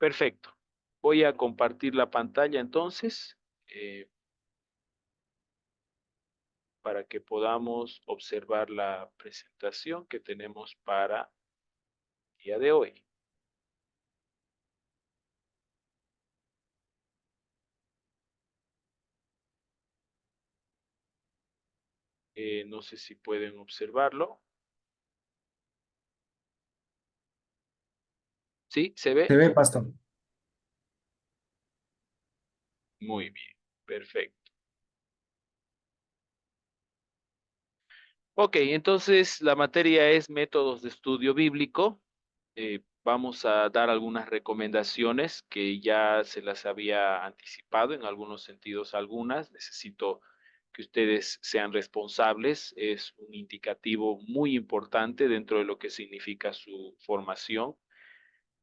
Perfecto. Voy a compartir la pantalla entonces, para que podamos observar la presentación que tenemos para el día de hoy. No sé si pueden observarlo. ¿Sí? ¿Se Se ve? ve, pastor. Muy bien. Perfecto. Ok, entonces la materia es métodos de estudio bíblico. Vamos a dar algunas recomendaciones que ya se las había anticipado en algunos sentidos, algunas. Necesito que ustedes sean responsables. Es un indicativo muy importante dentro de lo que significa su formación.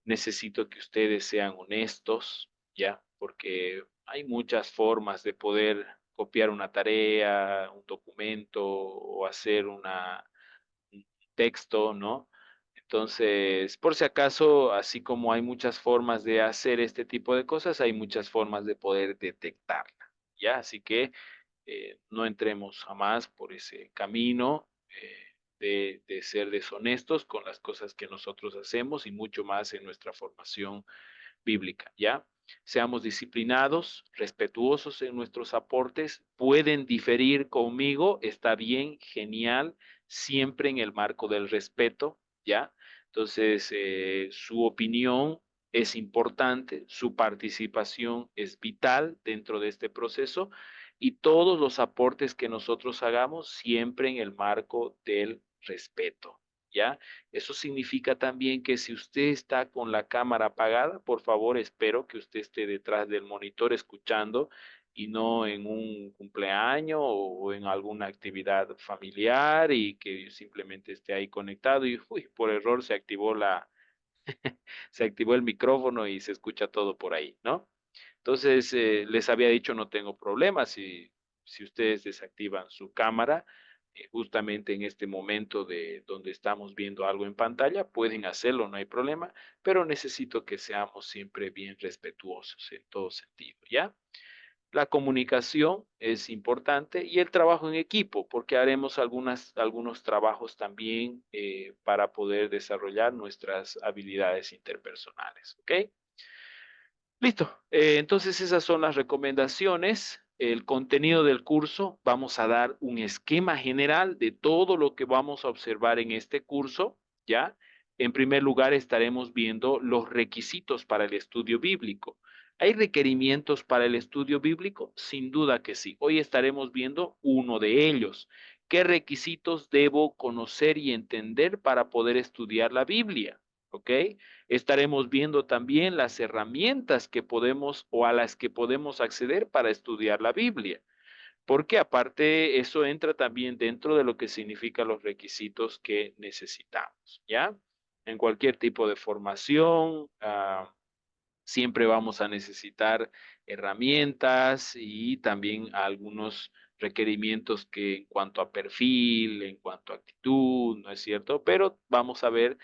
Necesito que ustedes sean honestos, ¿ya? Porque hay muchas formas de poder copiar una tarea, un documento o hacer un texto, ¿no? Entonces, por si acaso, así como hay muchas formas de hacer este tipo de cosas, hay muchas formas de poder detectarla, ¿ya? Así que no entremos jamás por ese camino de ser deshonestos con las cosas que nosotros hacemos y mucho más en nuestra formación bíblica, ¿ya? Seamos disciplinados, respetuosos en nuestros aportes, pueden diferir conmigo, está bien, genial, siempre en el marco del respeto, ¿ya? Entonces, su opinión es importante, su participación es vital dentro de este proceso y todos los aportes que nosotros hagamos siempre en el marco del respeto, ¿ya? Eso significa también que si usted está con la cámara apagada, por favor, espero que usted esté detrás del monitor escuchando y no en un cumpleaños o en alguna actividad familiar y que simplemente esté ahí conectado y uy, por error se activó el micrófono y se escucha todo por ahí, ¿no? Entonces, les había dicho, no tengo problemas si ustedes desactivan su cámara, justamente en este momento de donde estamos viendo algo en pantalla, pueden hacerlo, no hay problema, pero necesito que seamos siempre bien respetuosos en todo sentido, ¿ya? La comunicación es importante y el trabajo en equipo, porque haremos algunos trabajos también para poder desarrollar nuestras habilidades interpersonales, ¿ok? Listo. Entonces esas son las recomendaciones. El contenido del curso, vamos a dar un esquema general de todo lo que vamos a observar en este curso, ¿ya? En primer lugar, estaremos viendo los requisitos para el estudio bíblico. ¿Hay requerimientos para el estudio bíblico? Sin duda que sí. Hoy estaremos viendo uno de ellos. ¿Qué requisitos debo conocer y entender para poder estudiar la Biblia? ¿Ok? Estaremos viendo también las herramientas que podemos o a las que podemos acceder para estudiar la Biblia, porque aparte eso entra también dentro de lo que significan los requisitos que necesitamos, ¿ya? En cualquier tipo de formación, siempre vamos a necesitar herramientas y también algunos requerimientos que en cuanto a perfil, en cuanto a actitud, ¿no es cierto? Pero vamos a ver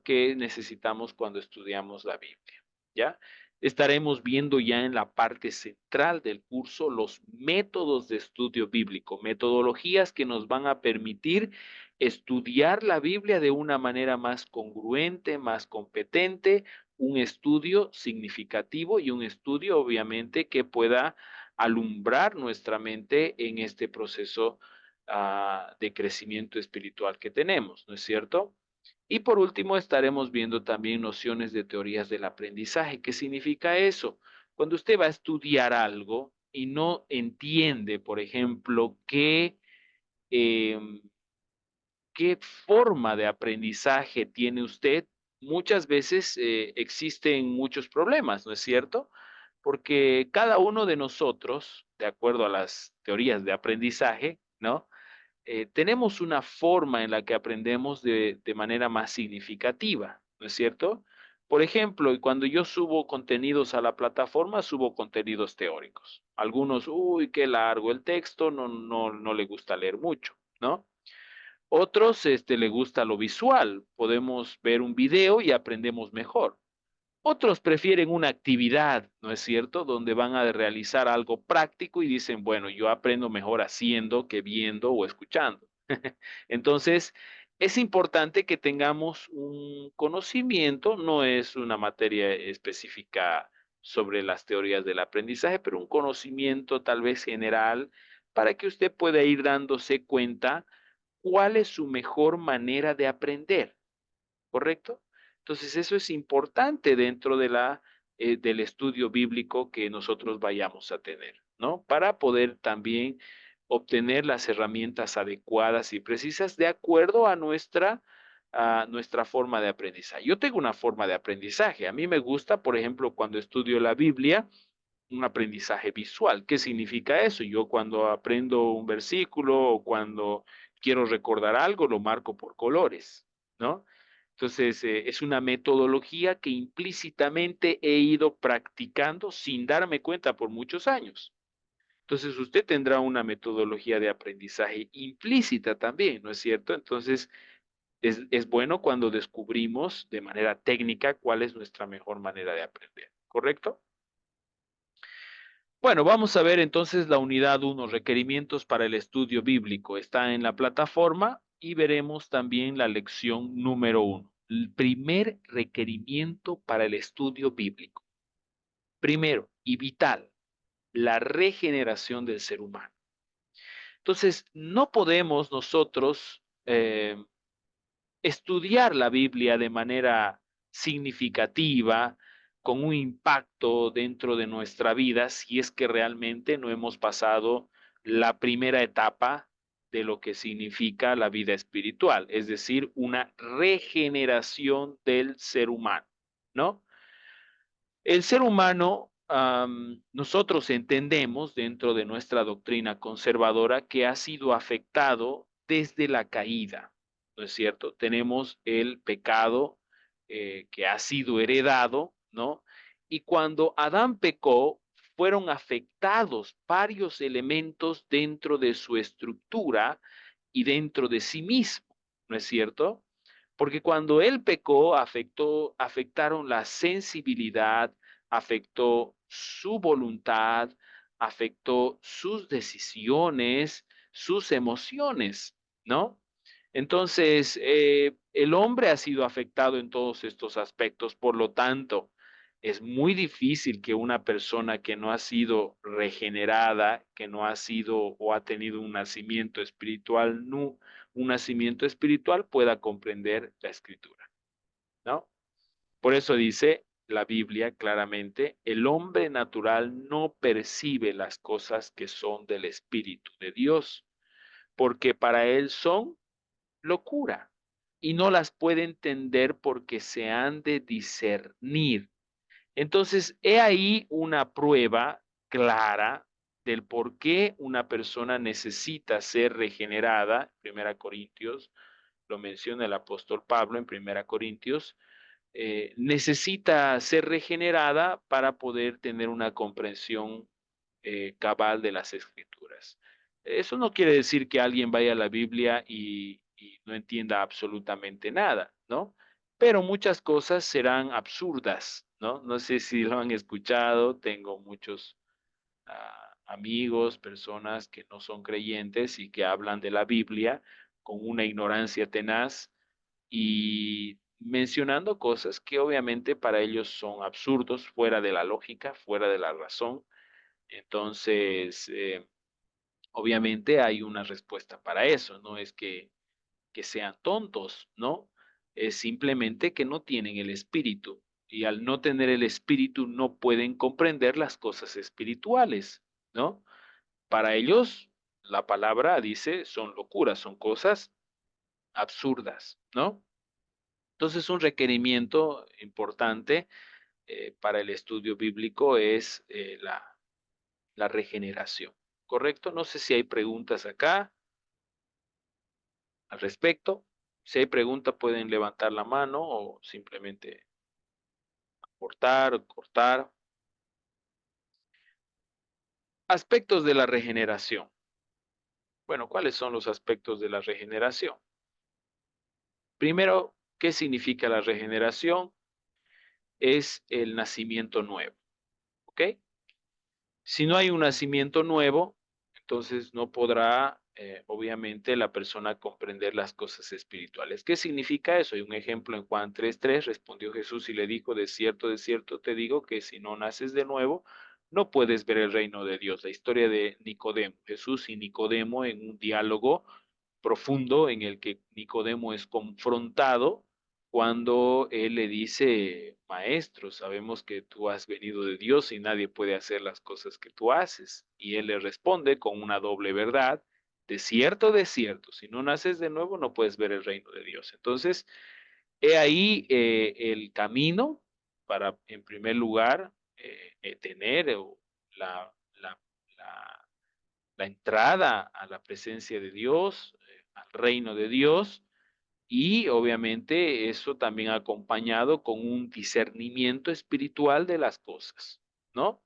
qué necesitamos cuando estudiamos la Biblia, ¿ya? Estaremos viendo ya en la parte central del curso los métodos de estudio bíblico, metodologías que nos van a permitir estudiar la Biblia de una manera más congruente, más competente, un estudio significativo y un estudio obviamente que pueda alumbrar nuestra mente en este proceso de crecimiento espiritual que tenemos, ¿no es cierto? Y por último estaremos viendo también nociones de teorías del aprendizaje. ¿Qué significa eso? Cuando usted va a estudiar algo y no entiende, por ejemplo, eh, qué forma de aprendizaje tiene usted, muchas veces existen muchos problemas, ¿no es cierto? Porque cada uno de nosotros, de acuerdo a las teorías de aprendizaje, ¿no? Tenemos una forma en la que aprendemos de manera más significativa, ¿no es cierto? Por ejemplo, cuando yo subo contenidos a la plataforma, subo contenidos teóricos. Algunos, uy, qué largo el texto, no le gusta leer mucho, ¿no? Otros, le gusta lo visual. Podemos ver un video y aprendemos mejor. Otros prefieren una actividad, ¿no es cierto?, donde van a realizar algo práctico y dicen, bueno, yo aprendo mejor haciendo que viendo o escuchando. Entonces, es importante que tengamos un conocimiento, no es una materia específica sobre las teorías del aprendizaje, pero un conocimiento tal vez general para que usted pueda ir dándose cuenta cuál es su mejor manera de aprender. ¿Correcto? Entonces, eso es importante dentro de del estudio bíblico que nosotros vayamos a tener, ¿no? Para poder también obtener las herramientas adecuadas y precisas de acuerdo a nuestra forma de aprendizaje. Yo tengo una forma de aprendizaje. A mí me gusta, por ejemplo, cuando estudio la Biblia, un aprendizaje visual. ¿Qué significa eso? Yo cuando aprendo un versículo o cuando quiero recordar algo, lo marco por colores, ¿no? Entonces, es una metodología que implícitamente he ido practicando sin darme cuenta por muchos años. Entonces, usted tendrá una metodología de aprendizaje implícita también, ¿no es cierto? Entonces, es bueno cuando descubrimos de manera técnica cuál es nuestra mejor manera de aprender, ¿correcto? Bueno, vamos a ver entonces la unidad uno, requerimientos para el estudio bíblico. Está en la plataforma y veremos también la lección número uno. El primer requerimiento para el estudio bíblico. Primero y vital, la regeneración del ser humano. Entonces, no podemos nosotros estudiar la Biblia de manera significativa, con un impacto dentro de nuestra vida, si es que realmente no hemos pasado la primera etapa de lo que significa la vida espiritual, es decir, una regeneración del ser humano, ¿no? El ser humano, nosotros entendemos dentro de nuestra doctrina conservadora que ha sido afectado desde la caída, ¿no es cierto? Tenemos el pecado que ha sido heredado, ¿no? Y cuando Adán pecó, fueron afectados varios elementos dentro de su estructura y dentro de sí mismo, ¿no es cierto? Porque cuando él pecó, afectaron la sensibilidad, afectó su voluntad, afectó sus decisiones, sus emociones, ¿no? Entonces, el hombre ha sido afectado en todos estos aspectos, por lo tanto, es muy difícil que una persona que no ha sido regenerada, que no ha sido o ha tenido un nacimiento espiritual, un nacimiento espiritual pueda comprender la escritura, ¿no? Por eso dice la Biblia claramente, el hombre natural no percibe las cosas que son del Espíritu de Dios, porque para él son locura y no las puede entender porque se han de discernir. Entonces, he ahí una prueba clara del por qué una persona necesita ser regenerada. Primera Corintios, lo menciona el apóstol Pablo en Primera Corintios, necesita ser regenerada para poder tener una comprensión cabal de las escrituras. Eso no quiere decir que alguien vaya a la Biblia y no entienda absolutamente nada, ¿no? Pero muchas cosas serán absurdas, ¿no? No sé si lo han escuchado, tengo muchos amigos, personas que no son creyentes y que hablan de la Biblia con una ignorancia tenaz y mencionando cosas que obviamente para ellos son absurdos, fuera de la lógica, fuera de la razón. Entonces, obviamente hay una respuesta para eso, no es que sean tontos, ¿no? Es simplemente que no tienen el espíritu y al no tener el espíritu no pueden comprender las cosas espirituales, ¿no? Para ellos, la palabra dice, son locuras, son cosas absurdas, ¿no? Entonces, un requerimiento importante para el estudio bíblico es la regeneración, ¿correcto? No sé si hay preguntas acá al respecto. Si hay preguntas, pueden levantar la mano o simplemente cortar o cortar. Aspectos de la regeneración. Bueno, ¿cuáles son los aspectos de la regeneración? Primero, ¿qué significa la regeneración? es el nacimiento nuevo, ¿ok? Si no hay un nacimiento nuevo, entonces no podrá, obviamente, la persona comprender las cosas espirituales. ¿Qué significa eso? Hay un ejemplo en Juan 3:3, respondió Jesús y le dijo, de cierto te digo que si no naces de nuevo, no puedes ver el reino de Dios. La historia de Nicodemo, Jesús y Nicodemo en un diálogo profundo en el que Nicodemo es confrontado cuando él le dice, maestro, sabemos que tú has venido de Dios y nadie puede hacer las cosas que tú haces. Y él le responde con una doble verdad, de cierto, si no naces de nuevo no puedes ver el reino de Dios. Entonces, he ahí el camino para, en primer lugar, tener la, la, la la entrada a la presencia de Dios, al reino de Dios, y obviamente eso también acompañado con un discernimiento espiritual de las cosas, ¿no?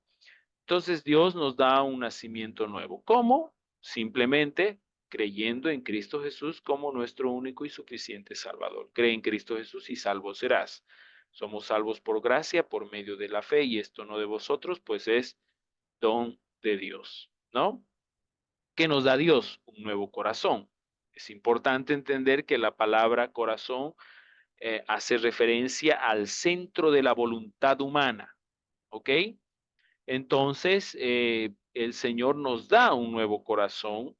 Entonces Dios nos da un nacimiento nuevo. ¿Cómo? Simplemente creyendo en Cristo Jesús como nuestro único y suficiente Salvador. Cree en Cristo Jesús y salvo serás. Somos salvos por gracia, por medio de la fe, y esto no de vosotros, pues es don de Dios, ¿no? ¿Qué nos da Dios? Un nuevo corazón. Es importante entender que la palabra corazón hace referencia al centro de la voluntad humana, ¿ok? Entonces, el Señor nos da un nuevo corazón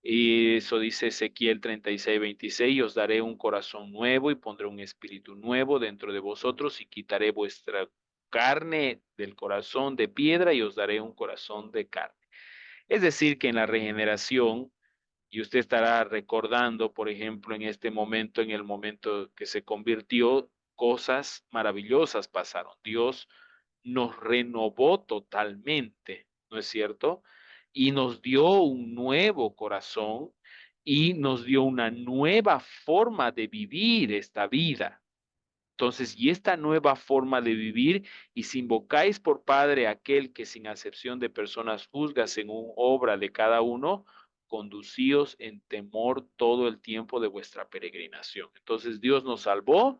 y eso dice Ezequiel 36:26, os daré un corazón nuevo y pondré un espíritu nuevo dentro de vosotros y quitaré vuestra carne del corazón de piedra y os daré un corazón de carne. Es decir, que en la regeneración, y usted estará recordando, por ejemplo, en este momento, en el momento que se convirtió, cosas maravillosas pasaron. Dios nos renovó totalmente, ¿no es cierto? Y nos dio un nuevo corazón y nos dio una nueva forma de vivir esta vida. Entonces, y esta nueva forma de vivir, y si invocáis por Padre aquel que sin acepción de personas juzga según obra de cada uno, conducíos en temor todo el tiempo de vuestra peregrinación. Entonces, Dios nos salvó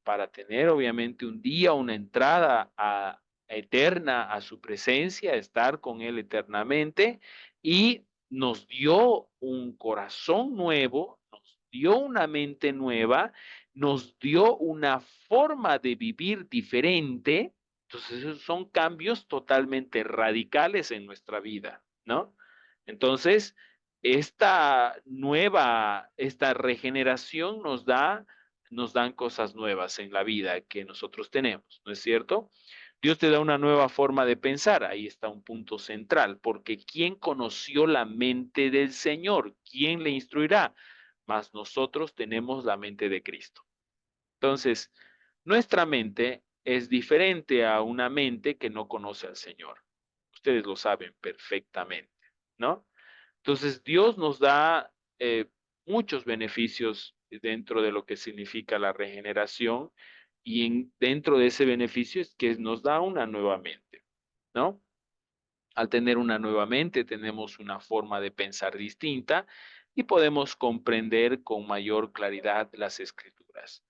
para tener obviamente un día, una entrada eterna a su presencia, estar con Él eternamente, y nos dio un corazón nuevo, nos dio una mente nueva, nos dio una forma de vivir diferente. Entonces, esos son cambios totalmente radicales en nuestra vida, ¿no? Entonces, esta regeneración nos dan cosas nuevas en la vida que nosotros tenemos, ¿no es cierto? Dios te da una nueva forma de pensar, ahí está un punto central, porque ¿quién conoció la mente del Señor? ¿Quién le instruirá? Mas nosotros tenemos la mente de Cristo. Entonces, nuestra mente es diferente a una mente que no conoce al Señor. Ustedes lo saben perfectamente, ¿no? Entonces, Dios nos da muchos beneficios dentro de lo que significa la regeneración y dentro de ese beneficio es que nos da una nueva mente, ¿no? Al tener una nueva mente tenemos una forma de pensar distinta y podemos comprender con mayor claridad las escrituras.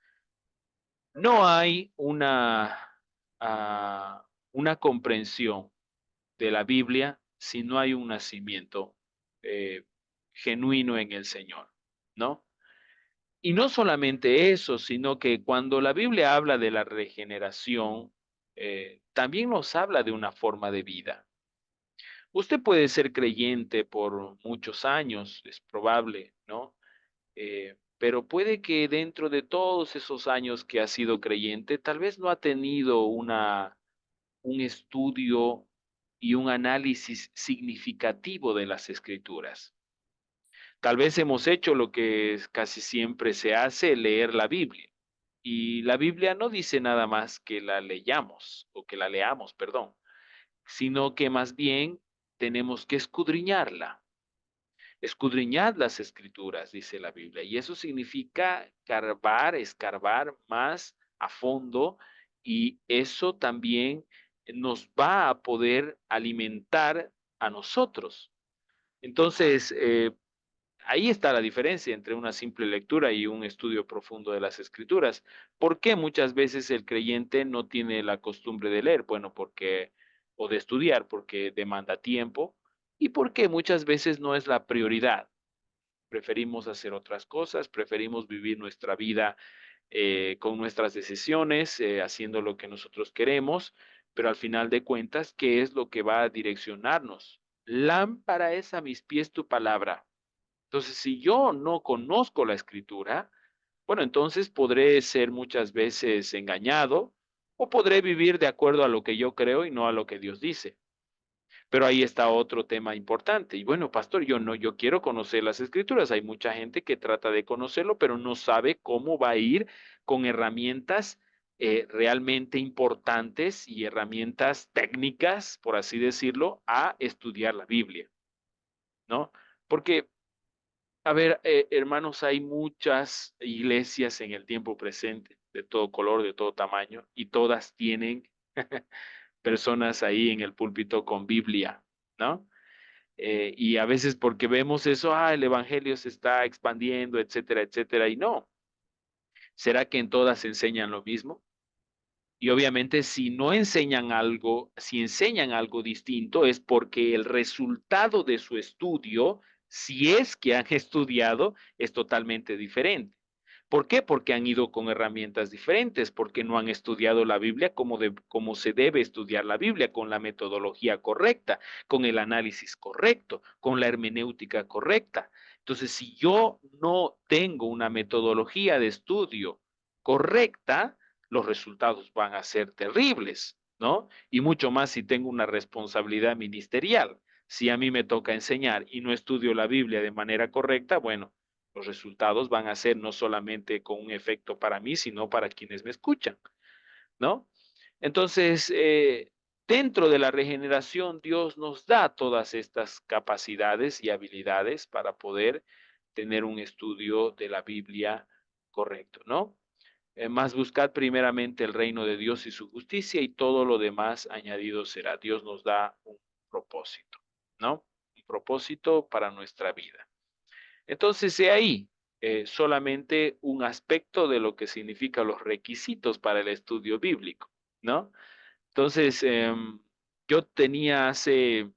No hay una comprensión de la Biblia si no hay un nacimiento eh, genuino en el Señor, ¿no? Y no solamente eso, sino que cuando la Biblia habla de la regeneración, también nos habla de una forma de vida. Usted puede ser creyente por muchos años, es probable, ¿no? Pero puede que dentro de todos esos años que ha sido creyente, tal vez no ha tenido un estudio y un análisis significativo de las escrituras. Tal vez hemos hecho lo que casi siempre se hace, leer la Biblia. Y la Biblia no dice nada más que la leyamos, o que la leamos, perdón, sino que más bien tenemos que escudriñarla. Escudriñad las escrituras, dice la Biblia, y eso significa escarbar más a fondo, y eso también nos va a poder alimentar a nosotros. Entonces, ahí está la diferencia entre una simple lectura y un estudio profundo de las Escrituras. ¿Por qué muchas veces el creyente no tiene la costumbre de leer? Bueno, o de estudiar, porque demanda tiempo, y porque muchas veces no es la prioridad. Preferimos hacer otras cosas, preferimos vivir nuestra vida con nuestras decisiones, haciendo lo que nosotros queremos, pero al final de cuentas, ¿qué es lo que va a direccionarnos? Lámpara es a mis pies tu palabra. Entonces, si yo no conozco la escritura, bueno, entonces podré ser muchas veces engañado o podré vivir de acuerdo a lo que yo creo y no a lo que Dios dice. Pero ahí está otro tema importante. Y bueno, pastor, yo quiero conocer las escrituras. Hay mucha gente que trata de conocerlo, pero no sabe cómo va a ir con herramientas realmente importantes y herramientas técnicas, por así decirlo, a estudiar la Biblia, ¿no? Porque a ver, hermanos, hay muchas iglesias en el tiempo presente, de todo color, de todo tamaño, y todas tienen personas ahí en el púlpito con Biblia, ¿no? Y a veces porque vemos eso, el evangelio se está expandiendo, etcétera, etcétera, y no. ¿Será que en todas enseñan lo mismo? Y obviamente si no enseñan algo, si enseñan algo distinto, es porque el resultado de su estudio, si es que han estudiado, es totalmente diferente. ¿Por qué? Porque han ido con herramientas diferentes, porque no han estudiado la Biblia como se debe estudiar la Biblia, con la metodología correcta, con el análisis correcto, con la hermenéutica correcta. Entonces, si yo no tengo una metodología de estudio correcta, los resultados van a ser terribles, ¿no? Y mucho más si tengo una responsabilidad ministerial. Si a mí me toca enseñar y no estudio la Biblia de manera correcta, bueno, los resultados van a ser no solamente con un efecto para mí, sino para quienes me escuchan, ¿no? Entonces, dentro de la regeneración, Dios nos da todas estas capacidades y habilidades para poder tener un estudio de la Biblia correcto, ¿no? Más buscad primeramente el reino de Dios y su justicia y todo lo demás añadido será. Dios nos da un propósito, ¿no? Un propósito para nuestra vida. Entonces, he ahí solamente un aspecto de lo que significan los requisitos para el estudio bíblico, ¿no? Entonces, yo tenía hace un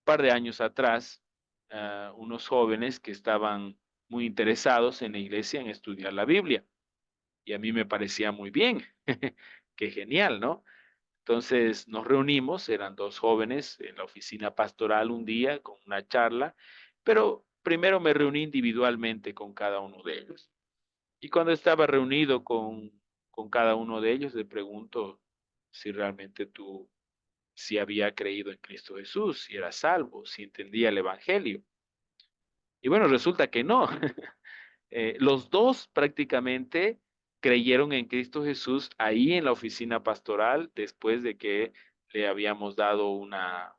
par de años atrás unos jóvenes que estaban muy interesados en la iglesia en estudiar la Biblia y a mí me parecía muy bien, qué genial, ¿no? Entonces nos reunimos, eran dos jóvenes en la oficina pastoral un día con una charla, pero primero me reuní individualmente con cada uno de ellos. Y cuando estaba reunido con cada uno de ellos, le pregunto si realmente si había creído en Cristo Jesús, si era salvo, si entendía el Evangelio. Y bueno, resulta que no. Los dos prácticamente creyeron en Cristo Jesús ahí en la oficina pastoral después de que le habíamos dado una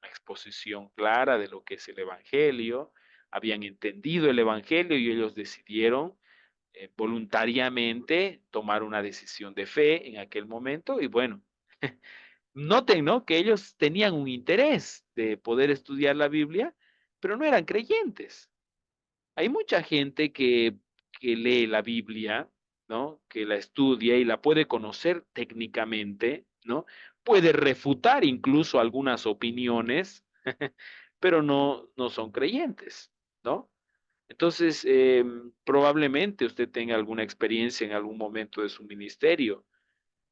exposición clara de lo que es el Evangelio, habían entendido el Evangelio y ellos decidieron voluntariamente tomar una decisión de fe en aquel momento y bueno, noten, ¿no? Que ellos tenían un interés de poder estudiar la Biblia, pero no eran creyentes. Hay mucha gente que lee la Biblia, ¿no? Que la estudia y la puede conocer técnicamente, ¿no? Puede refutar incluso algunas opiniones, pero no son creyentes, ¿no? Entonces, probablemente usted tenga alguna experiencia en algún momento de su ministerio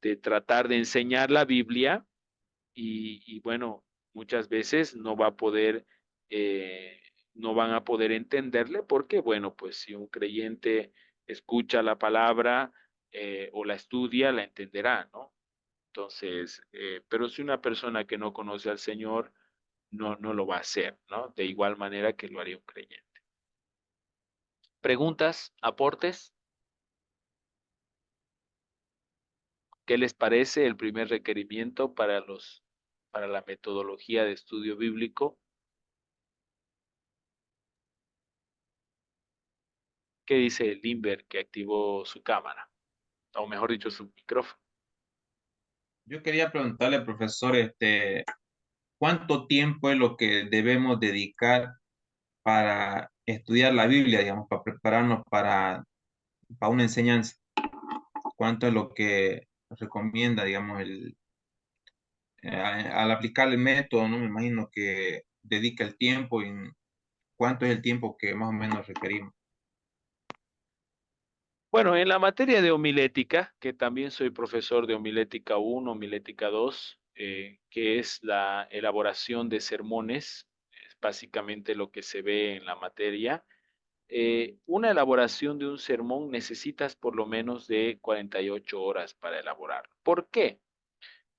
de tratar de enseñar la Biblia y bueno, muchas veces no va a poder, no van a poder entenderle porque, bueno, pues si un creyente escucha la palabra o la estudia, la entenderá, ¿no? Entonces, pero si una persona que no conoce al Señor, no lo va a hacer, ¿no? De igual manera que lo haría un creyente. ¿Preguntas? ¿Aportes? ¿Qué les parece el primer requerimiento para la metodología de estudio bíblico? ¿Qué dice Limber que activó su cámara? O mejor dicho, su micrófono. Yo quería preguntarle, profesor, ¿cuánto tiempo es lo que debemos dedicar para estudiar la Biblia, digamos, para prepararnos para una enseñanza? ¿Cuánto es lo que recomienda, digamos, al aplicar el método, ¿no? Me imagino que dedica el tiempo y cuánto es el tiempo que más o menos requerimos. Bueno, en la materia de homilética, que también soy profesor de homilética 1, homilética 2, que es la elaboración de sermones, es básicamente lo que se ve en la materia. Una elaboración de un sermón necesitas por lo menos de 48 horas para elaborarlo. ¿Por qué?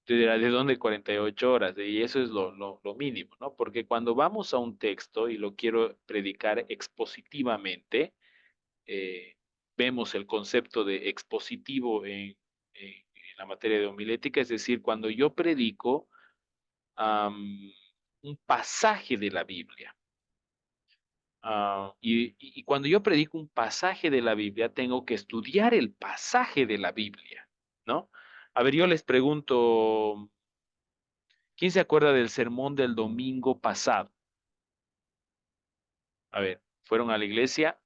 Te dirás, ¿de dónde 48 horas? Y eso es lo mínimo, ¿no? Porque cuando vamos a un texto y lo quiero predicar expositivamente, eh, vemos el concepto de expositivo en la materia de homilética, es decir, cuando yo predico un pasaje de la Biblia. Y cuando yo predico un pasaje de la Biblia, tengo que estudiar el pasaje de la Biblia, ¿no? A ver, yo les pregunto, ¿quién se acuerda del sermón del domingo pasado? A ver, ¿fueron a la iglesia?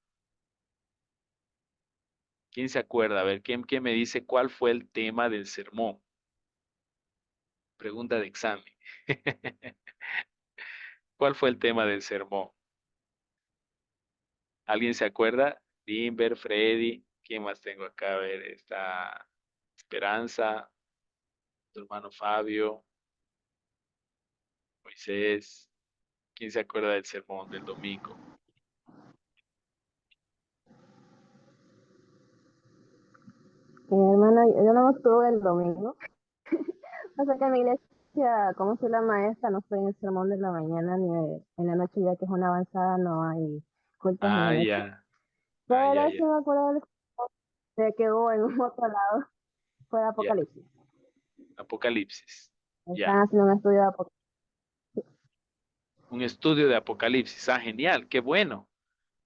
¿Quién se acuerda? A ver, ¿quién me dice cuál fue el tema del sermón? Pregunta de examen. ¿Cuál fue el tema del sermón? ¿Alguien se acuerda? Limber, Freddy, ¿quién más tengo acá? A ver, está Esperanza, tu hermano Fabio, Moisés. ¿Quién se acuerda del sermón del domingo? Hermana, yo no estuve el domingo. O sea que en mi iglesia, como soy la maestra, no estoy en el sermón de la mañana ni en la noche, ya que es una avanzada, no hay cultos en la Ah, noche. ya, ah, ya, Pero sí ya, me acuerdo de que hubo en un otro lado, fue de ya. Apocalipsis. Apocalipsis, Están ya. haciendo un estudio de Apocalipsis. Un estudio de Apocalipsis. Ah, genial, qué bueno.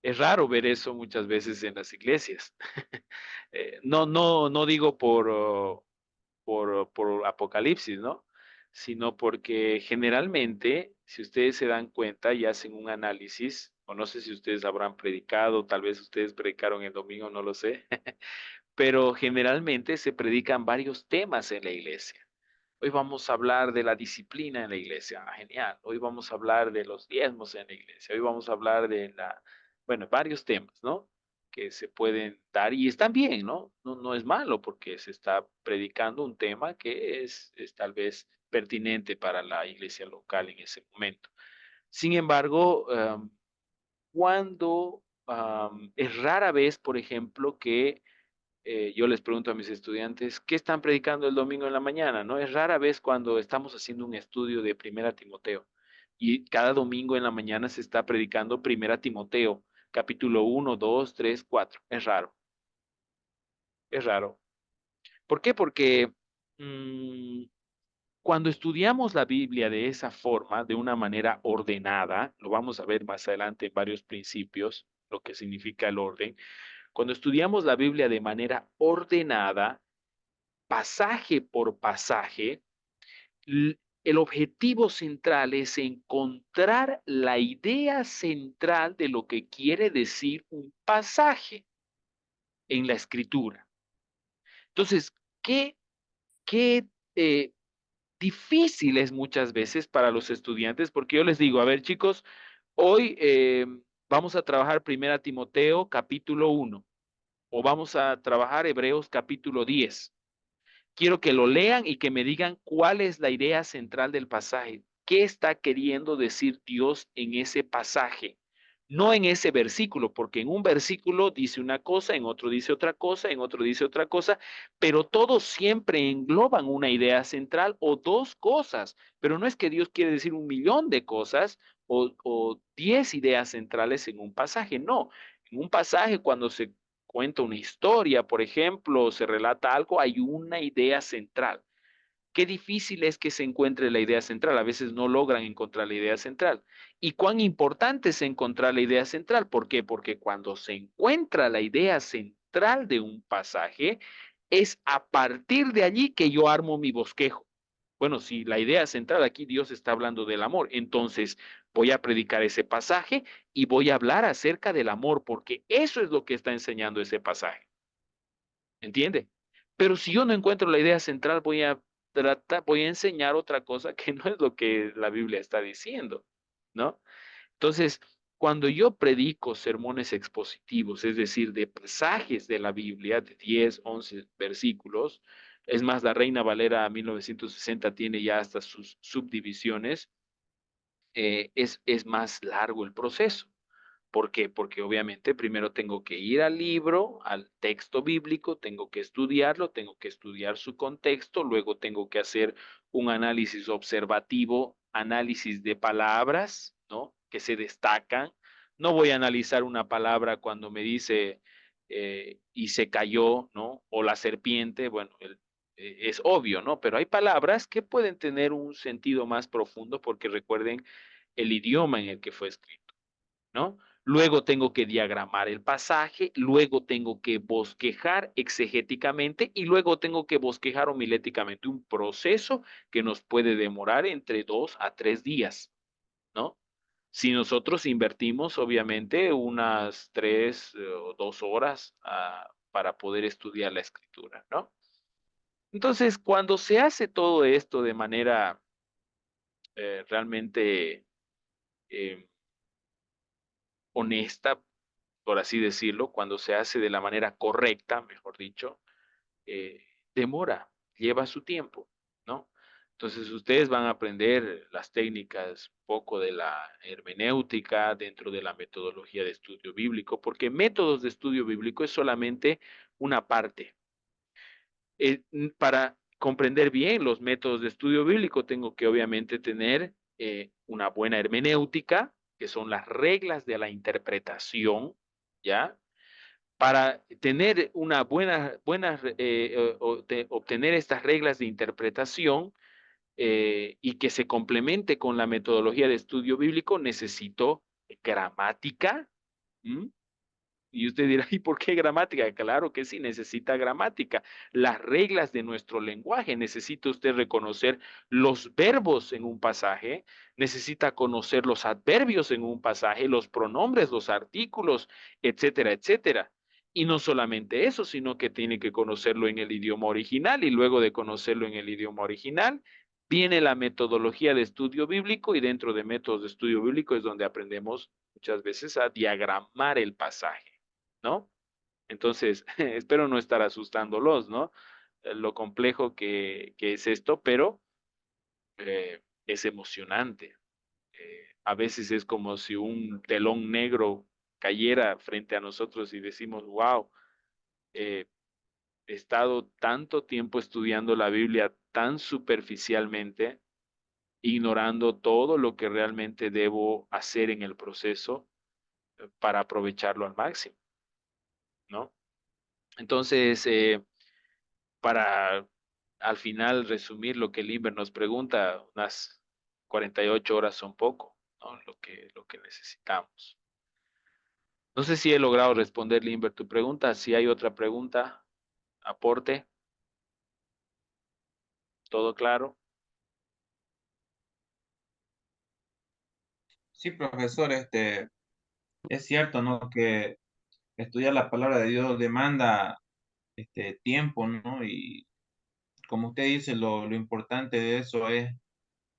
Es raro ver eso muchas veces en las iglesias. No digo por Apocalipsis, ¿no? Sino porque generalmente, si ustedes se dan cuenta y hacen un análisis, o no sé si ustedes habrán predicado, tal vez ustedes predicaron el domingo, no lo sé, pero generalmente se predican varios temas en la iglesia. Hoy vamos a hablar de la disciplina en la iglesia. Ah, genial. Hoy vamos a hablar de los diezmos en la iglesia. Hoy vamos a hablar de bueno, varios temas, ¿no? Que se pueden dar y están bien, ¿no? No es malo porque se está predicando un tema que es tal vez pertinente para la iglesia local en ese momento. Sin embargo, cuando es rara vez, por ejemplo, que yo les pregunto a mis estudiantes, ¿qué están predicando el domingo en la mañana? ¿No? Es rara vez cuando estamos haciendo un estudio de Primera Timoteo y cada domingo en la mañana se está predicando Primera Timoteo, capítulo 1, 2, 3, 4. Es raro, es raro. ¿Por qué? Porque mm, cuando estudiamos la Biblia de esa forma, de una manera ordenada, lo vamos a ver más adelante en varios principios, lo que significa el orden. Cuando estudiamos la Biblia de manera ordenada, pasaje por pasaje, el objetivo central es encontrar la idea central de lo que quiere decir un pasaje en la escritura. Entonces, qué difícil es muchas veces para los estudiantes, porque yo les digo, a ver chicos, hoy vamos a trabajar Primera Timoteo capítulo 1 o vamos a trabajar Hebreos capítulo 10. Quiero que lo lean y que me digan cuál es la idea central del pasaje. ¿Qué está queriendo decir Dios en ese pasaje? No en ese versículo, porque en un versículo dice una cosa, en otro dice otra cosa, en otro dice otra cosa, pero todos siempre engloban una idea central o dos cosas. Pero no es que Dios quiere decir un millón de cosas o 10 ideas centrales en un pasaje. No, en un pasaje cuando se cuenta una historia, por ejemplo, se relata algo, hay una idea central. Qué difícil es que se encuentre la idea central. A veces no logran encontrar la idea central. Y cuán importante es encontrar la idea central. ¿Por qué? Porque cuando se encuentra la idea central de un pasaje, es a partir de allí que yo armo mi bosquejo. Bueno, si la idea central aquí, Dios está hablando del amor, entonces voy a predicar ese pasaje y voy a hablar acerca del amor, porque eso es lo que está enseñando ese pasaje. ¿Entiende? Pero si yo no encuentro la idea central, voy a enseñar otra cosa que no es lo que la Biblia está diciendo, ¿no? Entonces, cuando yo predico sermones expositivos, es decir, de pasajes de la Biblia, de 10, 11 versículos, es más, la Reina Valera 1960 tiene ya hasta sus subdivisiones, es más largo el proceso. ¿Por qué? Porque obviamente primero tengo que ir al libro, al texto bíblico, tengo que estudiarlo, tengo que estudiar su contexto, luego tengo que hacer un análisis observativo, análisis de palabras, ¿no? Que se destacan. No voy a analizar una palabra cuando me dice y se cayó, ¿no? O la serpiente, bueno, es obvio, ¿no? Pero hay palabras que pueden tener un sentido más profundo porque recuerden el idioma en el que fue escrito, ¿no? Luego tengo que diagramar el pasaje, luego tengo que bosquejar exegéticamente y luego tengo que bosquejar homiléticamente, un proceso que nos puede demorar entre 2 a 3 días, ¿no? Si nosotros invertimos, obviamente, unas 3 o 2 horas para poder estudiar la escritura, ¿no? Entonces, cuando se hace todo esto de manera realmente eh, honesta, por así decirlo, cuando se hace de la manera correcta, mejor dicho, eh, demora, lleva su tiempo, ¿no? Entonces ustedes van a aprender las técnicas, poco de la hermenéutica dentro de la metodología de estudio bíblico, porque métodos de estudio bíblico es solamente una parte. Para comprender bien los métodos de estudio bíblico, tengo que obviamente tener una buena hermenéutica, que son las reglas de la interpretación, ¿ya? Para tener una obtener estas reglas de interpretación y que se complemente con la metodología de estudio bíblico, necesito gramática. ¿M? Y usted dirá, ¿y por qué gramática? Claro que sí, necesita gramática. Las reglas de nuestro lenguaje. Necesita usted reconocer los verbos en un pasaje, necesita conocer los adverbios en un pasaje, los pronombres, los artículos, etcétera, etcétera. Y no solamente eso, sino que tiene que conocerlo en el idioma original y luego de conocerlo en el idioma original, viene la metodología de estudio bíblico y dentro de métodos de estudio bíblico es donde aprendemos muchas veces a diagramar el pasaje. ¿No? Entonces, espero no estar asustándolos, ¿no? Lo complejo que es esto, pero es emocionante. A veces es como si un telón negro cayera frente a nosotros y decimos, wow, he estado tanto tiempo estudiando la Biblia tan superficialmente, ignorando todo lo que realmente debo hacer en el proceso para aprovecharlo al máximo, ¿no? Entonces, para al final resumir lo que Limber nos pregunta, unas 48 horas son poco, ¿no? Lo que necesitamos. No sé si he logrado responder, Limber, tu pregunta. Si hay otra pregunta, aporte, todo claro. Sí, profesor, es cierto, ¿no? Que estudiar la palabra de Dios demanda tiempo, ¿no? Y como usted dice, lo importante de eso es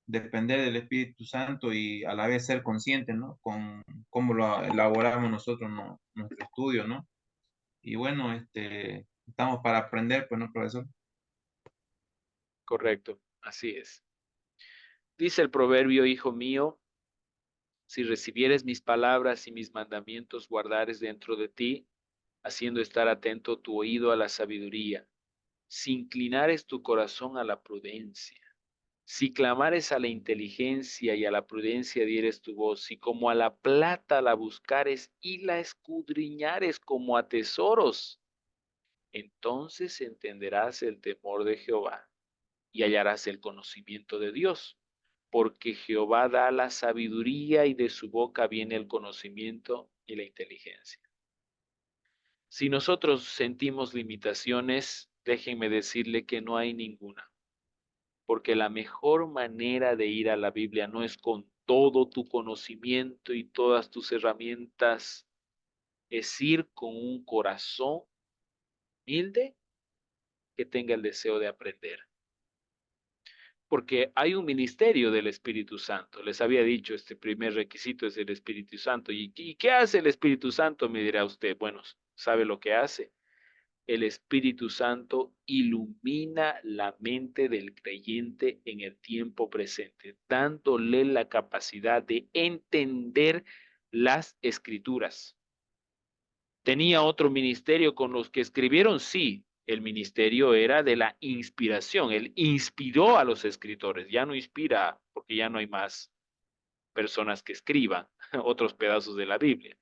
depender del Espíritu Santo y a la vez ser consciente, ¿no? Con cómo lo elaboramos nosotros, ¿no? Nuestro estudio, ¿no? Y bueno, estamos para aprender, pues, ¿no, profesor? Correcto, así es. Dice el proverbio, hijo mío, si recibieres mis palabras y mis mandamientos guardares dentro de ti, haciendo estar atento tu oído a la sabiduría, si inclinares tu corazón a la prudencia, si clamares a la inteligencia y a la prudencia dieres tu voz, si como a la plata la buscares y la escudriñares como a tesoros, entonces entenderás el temor de Jehová y hallarás el conocimiento de Dios, porque Jehová da la sabiduría y de su boca viene el conocimiento y la inteligencia. Si nosotros sentimos limitaciones, déjenme decirle que no hay ninguna. porque la mejor manera de ir a la Biblia no es con todo tu conocimiento y todas tus herramientas, es ir con un corazón humilde que tenga el deseo de aprender. Porque hay un ministerio del Espíritu Santo. Les había dicho, este primer requisito es el Espíritu Santo. ¿Y qué hace el Espíritu Santo? Me dirá usted. Bueno, ¿sabe lo que hace? El Espíritu Santo ilumina la mente del creyente en el tiempo presente, dándole la capacidad de entender las escrituras. ¿Tenía otro ministerio con los que escribieron? Sí, el ministerio era de la inspiración. Él inspiró a los escritores, ya no inspira porque ya no hay más personas que escriban otros pedazos de la Biblia.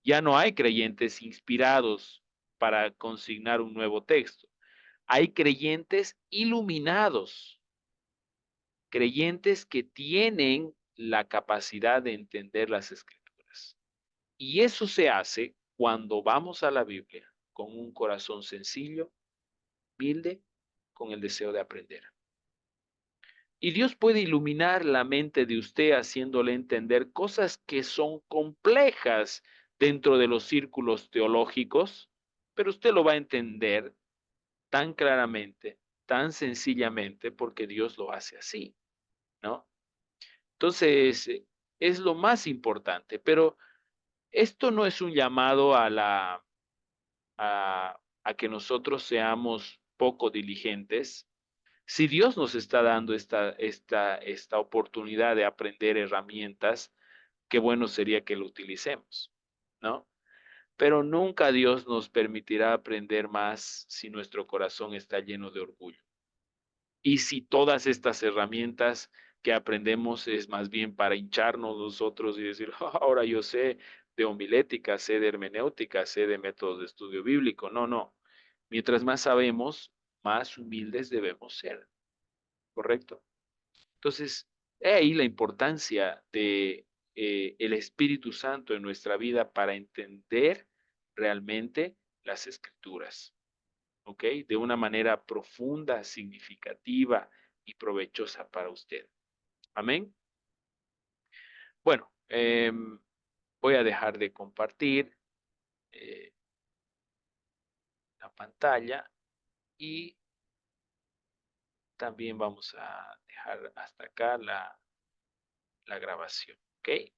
Ya no hay creyentes inspirados para consignar un nuevo texto. Hay creyentes iluminados, creyentes que tienen la capacidad de entender las escrituras. Y eso se hace cuando vamos a la Biblia con un corazón sencillo, humilde, con el deseo de aprender. Y Dios puede iluminar la mente de usted haciéndole entender cosas que son complejas dentro de los círculos teológicos, pero usted lo va a entender tan claramente, tan sencillamente, porque Dios lo hace así, ¿no? Entonces, es lo más importante, pero esto no es un llamado a que nosotros seamos poco diligentes. Si Dios nos está dando esta oportunidad de aprender herramientas, qué bueno sería que lo utilicemos, ¿no? Pero nunca Dios nos permitirá aprender más si nuestro corazón está lleno de orgullo. Y si todas estas herramientas que aprendemos es más bien para hincharnos nosotros y decir, ahora yo sé de homilética, sé de hermenéutica, sé de métodos de estudio bíblico. No, no. Mientras más sabemos, más humildes debemos ser, ¿correcto? Entonces, he ahí la importancia de el Espíritu Santo en nuestra vida para entender realmente las Escrituras. ¿Ok? De una manera profunda, significativa y provechosa para usted. Amén. Bueno, voy a dejar de compartir eh, la pantalla y también vamos a dejar hasta acá la grabación. ¿Ok?